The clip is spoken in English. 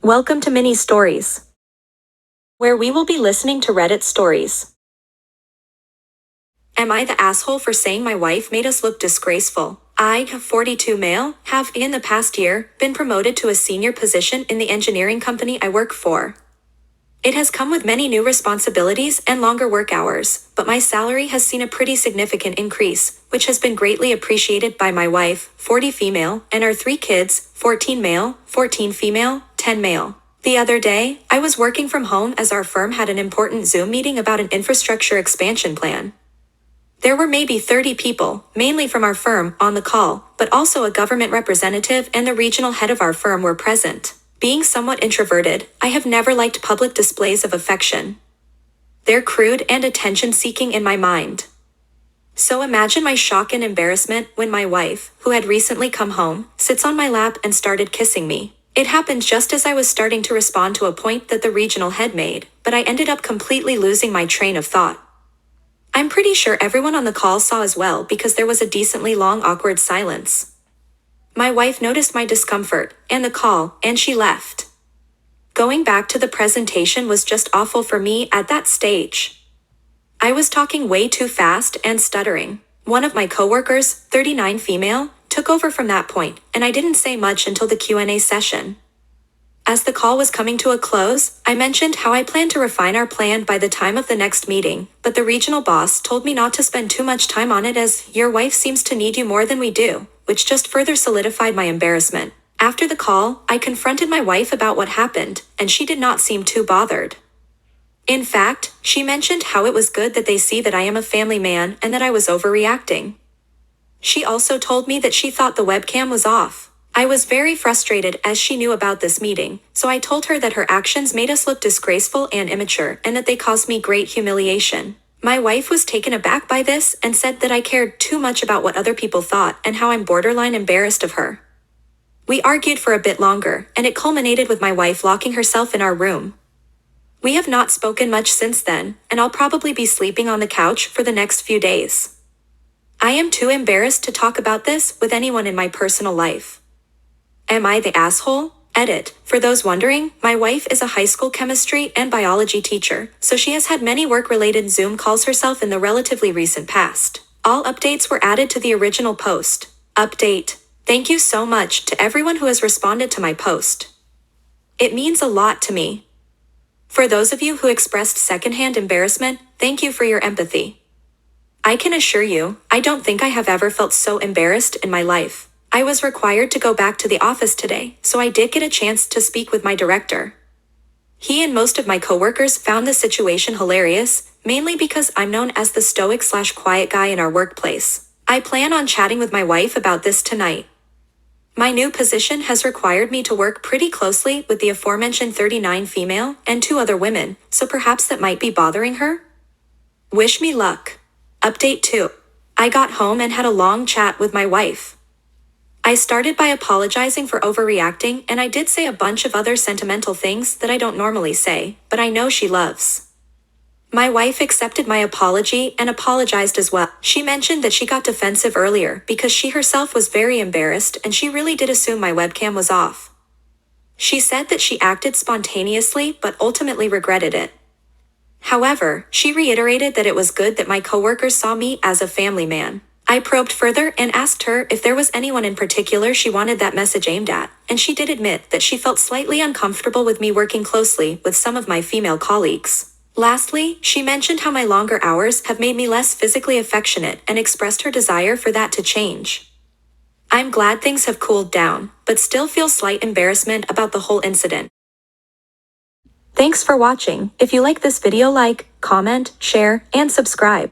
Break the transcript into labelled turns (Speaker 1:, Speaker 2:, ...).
Speaker 1: Welcome to Mini Stories, where we will be listening to Reddit stories. Am I the asshole for saying my wife made us look disgraceful? I, 42 male, have in the past year been promoted to a senior position in the engineering company I work for. It has come with many new responsibilities and longer work hours, but my salary has seen a pretty significant increase, which has been greatly appreciated by my wife, 40 female, and our 3 kids, 14 male, 14 female, 10 male. The other day, I was working from home as our firm had an important Zoom meeting about an infrastructure expansion plan. There were maybe 30 people, mainly from our firm, on the call, but also a government representative and the regional head of our firm were present. Being somewhat introverted, I have never liked public displays of affection. They're crude and attention-seeking in my mind. So imagine my shock and embarrassment when my wife, who had recently come home, sits on my lap and started kissing me. It happened just as I was starting to respond to a point that the regional head made, but I ended up completely losing my train of thought. I'm pretty sure everyone on the call saw as well because there was a decently long awkward silence. My wife noticed my discomfort and the call, and she left. Going back to the presentation was just awful for me at that stage. I was talking way too fast and stuttering. One of my coworkers, 39 female, took over from that point, and I didn't say much until the Q&A session. As the call was coming to a close, I mentioned how I planned to refine our plan by the time of the next meeting, but the regional boss told me not to spend too much time on it as your wife seems to need you more than we do, which just further solidified my embarrassment. After the call, I confronted my wife about what happened, and she did not seem too bothered. In fact, she mentioned how it was good that they see that I am a family man and that I was overreacting. She also told me that she thought the webcam was off. I was very frustrated as she knew about this meeting, so I told her that her actions made us look disgraceful and immature and that they caused me great humiliation. My wife was taken aback by this and said that I cared too much about what other people thought and how I'm borderline embarrassed of her. We argued for a bit longer, and it culminated with my wife locking herself in our room. We have not spoken much since then, and I'll probably be sleeping on the couch for the next few days. I am too embarrassed to talk about this with anyone in my personal life. Am I the asshole? Edit. For those wondering, my wife is a high school chemistry and biology teacher, so she has had many work-related Zoom calls herself in the relatively recent past. All updates were added to the original post. Update. Thank you so much to everyone who has responded to my post. It means a lot to me. For those of you who expressed secondhand embarrassment, thank you for your empathy. I can assure you, I don't think I have ever felt so embarrassed in my life. I was required to go back to the office today, so I did get a chance to speak with my director. He and most of my coworkers found the situation hilarious, mainly because I'm known as the stoic/quiet guy in our workplace. I plan on chatting with my wife about this tonight. My new position has required me to work pretty closely with the aforementioned 39 female and 2 other women, so perhaps that might be bothering her? Wish me luck. Update 2. I got home and had a long chat with my wife. I started by apologizing for overreacting, and I did say a bunch of other sentimental things that I don't normally say, but I know she loves. My wife accepted my apology and apologized as well. She mentioned that she got defensive earlier because she herself was very embarrassed and she really did assume my webcam was off. She said that she acted spontaneously but ultimately regretted it. However, she reiterated that it was good that my coworkers saw me as a family man. I probed further and asked her if there was anyone in particular she wanted that message aimed at, and she did admit that she felt slightly uncomfortable with me working closely with some of my female colleagues. Lastly, she mentioned how my longer hours have made me less physically affectionate and expressed her desire for that to change. I'm glad things have cooled down, but still feel slight embarrassment about the whole incident. Thanks for watching. If you like this video, like, comment, share, and subscribe.